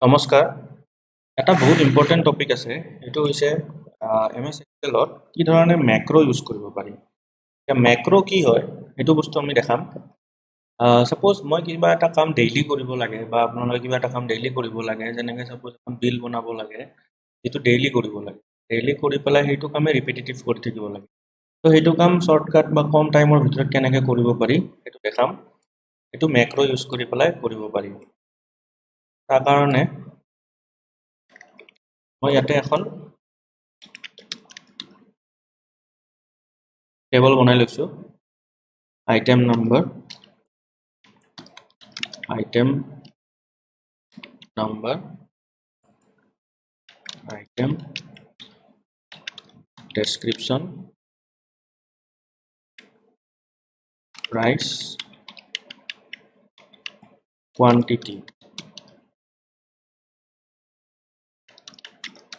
নমস্কাৰ এটা বহুত ইম্পৰ্টেন্ট টপিক আছে এটো হৈছে এমএস এক্সেলত কি ধৰণে ম্যাক্ৰো ইউজ কৰিব পাৰি এতিয়া ম্যাক্ৰো কি হয় এটো বস্তু আমি দেখাম সাপোজ মই কিবা এটা কাম ডেইলি কৰিব লাগে বা আপোনালোকে কিবা এটা কাম ডেইলি কৰিব লাগে যেনেকৈ সাপোজ এখন বিল বনাব লাগে এটো ডেইলি কৰিব লাগে ডেইলি কৰি পেলাই হেতু কামে ৰিপিটিটিভ কৰি থাকিব লাগে তো হেতু কাম শৰ্টকাট বা কম টাইমৰ ভিতৰত কেনেকৈ কৰিব পাৰি এটো দেখাম এটো ম্যাক্ৰো ইউজ কৰি পেলাই কৰিব পাৰি তাৰ কাৰণে মই ইয়াতে এখন টেবল বনাই লৈছো item number item description price quantity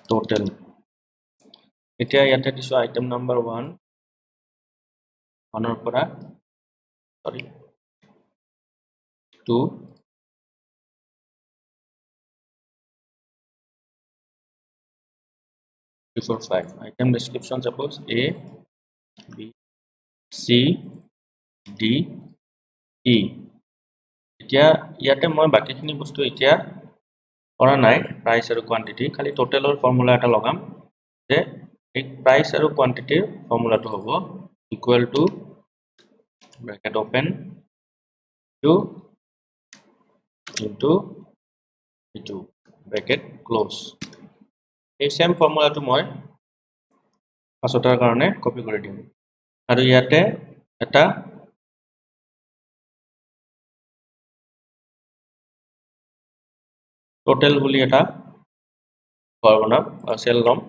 total এতিয়া ইয়াতে দিছো item number 1 অনৰ পৰা sorry 2 3 4 5 item description suppose A B C D E এতিয়া ইয়াতে মই বাকিখিনি বস্তু এতিয়া কৰা নাই price আৰু quantity খালি totalৰ ফৰ্মুলা এটা লগাম যে এই price আৰু quantity ফৰ্মুলাটো হ'ব equal to bracket open to into bracket close এই সেম ফৰ্মুলাটো মই পাছটাৰ কাৰণে কপি কৰি দিম আৰু ইয়াতে এটা টোটাল বুলি এটা ফৰ্মুলা সেল লম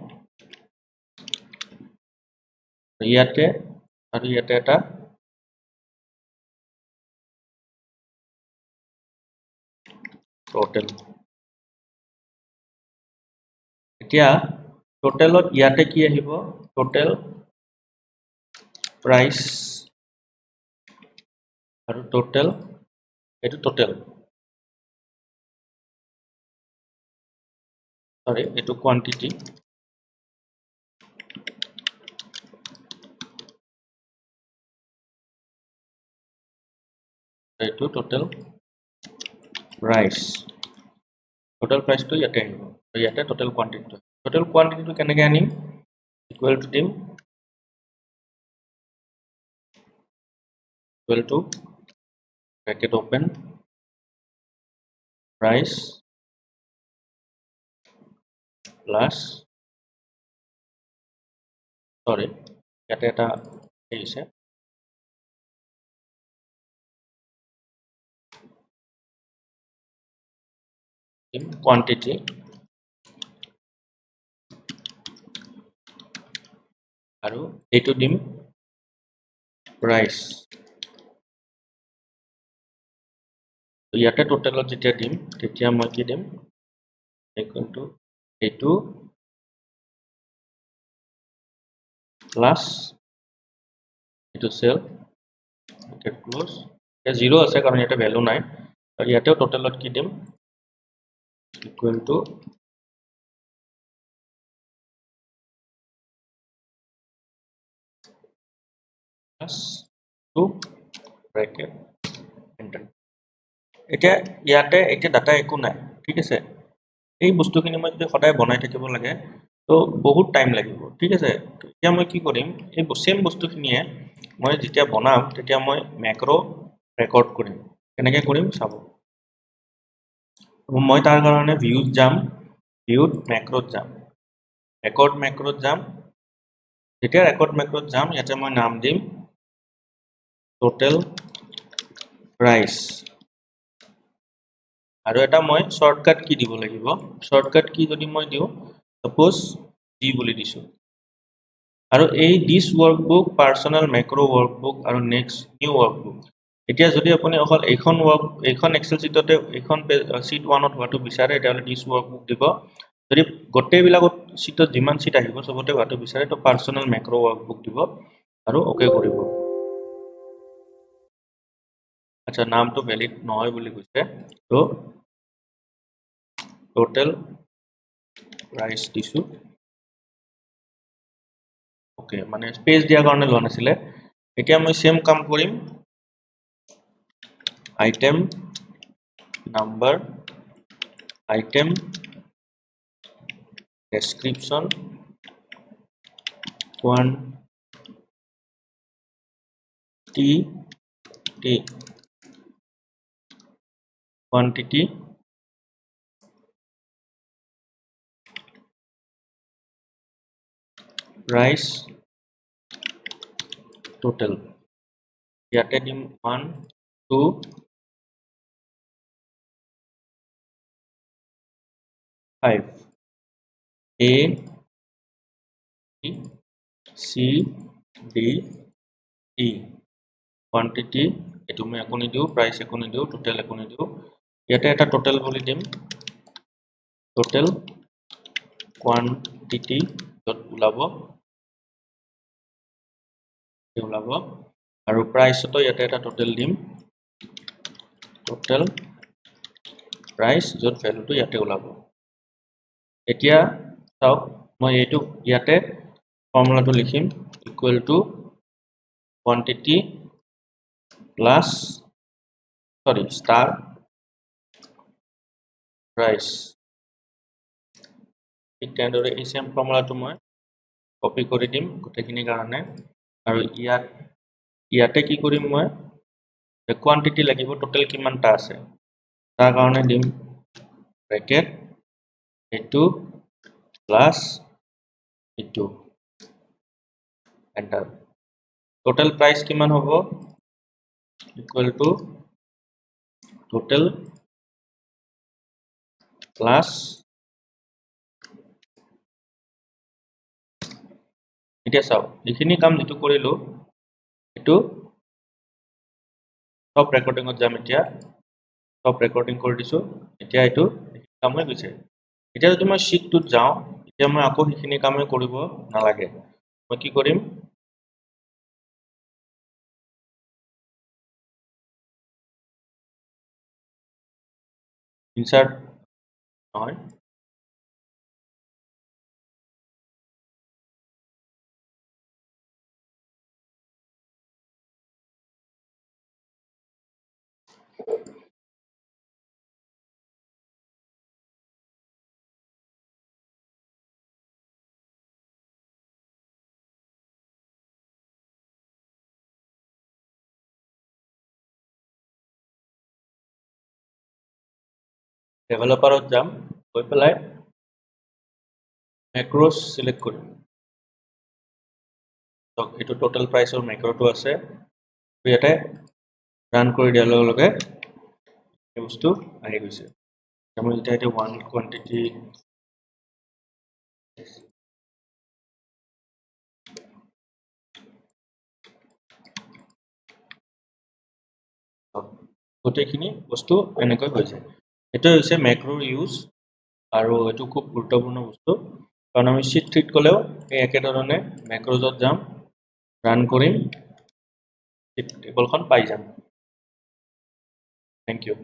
ইয়াতে আৰু ইয়াতে এটা টোটাল এতিয়া টোটালত ইয়াতে কি আহিব টোটাল প্ৰাইস আৰু টোটাল এটো টোটাল সরি এটো কোয়ান্টিটি এটো টোটাল প্রাইস তো ইয়াতে আহিব তো ইয়াতে টোটাল কোয়ান্টিটি তো কেনেকৈ আনিম ইকুয়াল টু দিম equal to bracket open price plus sorry ইয়াতে এটা আছে quantity আৰু এটো দিম price তো ইয়াতে টোটালত যেতিয়া দিম তেতিয়া মই কি দিম equal to এটো plus এটো সেল bracket close এটা 0 আছে কাৰণ এটা ভ্যালু নাই আৰু ইয়াতেও টোটালত কি দিম equal to plus 2 bracket enter এতিয়া ইয়াতে এটা ডাটা একো নাই ঠিক আছে এই বস্তুখিনি মই যদি সদায় বনাই থাকিব লাগে তো বহুত টাইম লাগিব ঠিক আছে এতিয়া মই কি কৰিম এই সেম বস্তুখিনিয়ে মই যেতিয়া বনাম তেতিয়া মই ম্যাক্ৰো ৰেকৰ্ড কৰিম কেনেকৈ কৰিম চাব মই তাৰ কাৰণে ভিউজ যাম ভিউত ম্যাক্ৰোত যাম ৰেকৰ্ড ম্যাক্ৰোত যাম যেতিয়া ৰেকৰ্ড ম্যাক্ৰোত যাম ইয়াতে মই নাম দিম টোটাল প্ৰাইস আৰু এটা মই শৰ্টকাট কি দিব লাগিব শৰ্টকাট কি যদি মই দিও সাপোজ ডি বুলি দিছো আৰু এই দিস ওয়াৰ্কবুক পাৰ্সোনাল ম্যাক্ৰো ওয়াৰ্কবুক আৰু নেক্সট নিউ ওয়ার্কবুক এতিয়া যদি আপুনি অকল এইখন এক্সেল শীটতে এইখন শীট 1ত হোৱাটো বিচাৰে তেতিয়াহলে দিস ওয়াৰ্কবুক দিব যদি গোটেইবিলাকত শীটত যিমান শীট আহিব সবতে হোৱাটো বিচাৰে তো পাৰ্সোনাল ম্যাক্ৰো ওয়াৰ্কবুক দিব আৰু ওকে কৰিব আচ্ছা নামটো ভ্যালিড নহয় বুলি কৈছে তো total price দিছো ওকে মানে স্পেস দিয়া কাৰণে লোৱা নাছিলে এতিয়া মই সেম কাম কৰিম item number item description quantity price total ইয়াতে দিম 1 2 5 A B C D E quantity এটো মই একো নিদিও price একো নিদিও total একো নিদিও ইয়াতে এটা total বুলি দিম total quantity dot ওলাব আৰু price তো ইয়াতে এটা total দিম total price যত value তো ইয়াতে ওলাব এতিয়া চাওক মই এইটো ইয়াতে ফৰ্মুলাটো লিখিম equal to quantity plus star price ঠিক তেনেদৰে এই সেম ফৰ্মুলাটো মই কপি কৰি দিম গোটেইখিনি কাৰণে আৰু ইয়াতে কি কৰিম মই quantity লাগিব total কিমানটা আছে তাৰ কাৰণে দিম bracket এটো plus এটো enter total price কিমান হ'ব equal to total plus এতিয়া চাও এইখিনি কাম যেটো কৰিলো এটো টপ ৰেকৰ্ডিংত যাম এতিয়া টপ ৰেকৰ্ডিং কৰি দিছো এতিয়া এটো কাম হৈ গৈছে এতিয়া যদি মই শীটটোত যাও এতিয়া মই আকৌ সেইখিনি কামে কৰিব নালাগে মই কি কৰিম insert নহয় ডেভেলপাৰত যাম গৈ পেলাই macros সিলেক্ট কৰিম তো এটো টোটাল প্ৰাইসৰ macroটো আছে ইয়াতে ৰান কৰি দিয়াৰ লগে লগে এই বস্তু আহি গৈছে আমি যেতিয়া এটা ওৱান কোৱান্টিটি গোটেইখিনি বস্তু এনেকৈ হৈ যায় এটা হৈছে ম্যাক্ৰো ইউজ আৰু এটো খুব গুৰুত্বপূৰ্ণ বস্তু কাৰণ আমি শীট ট্ৰিট কলেও এই একেধৰণে ম্যাক্ৰোজত যাম ৰান কৰিম টেবলখন পাই যাম থ্যাংক ইউ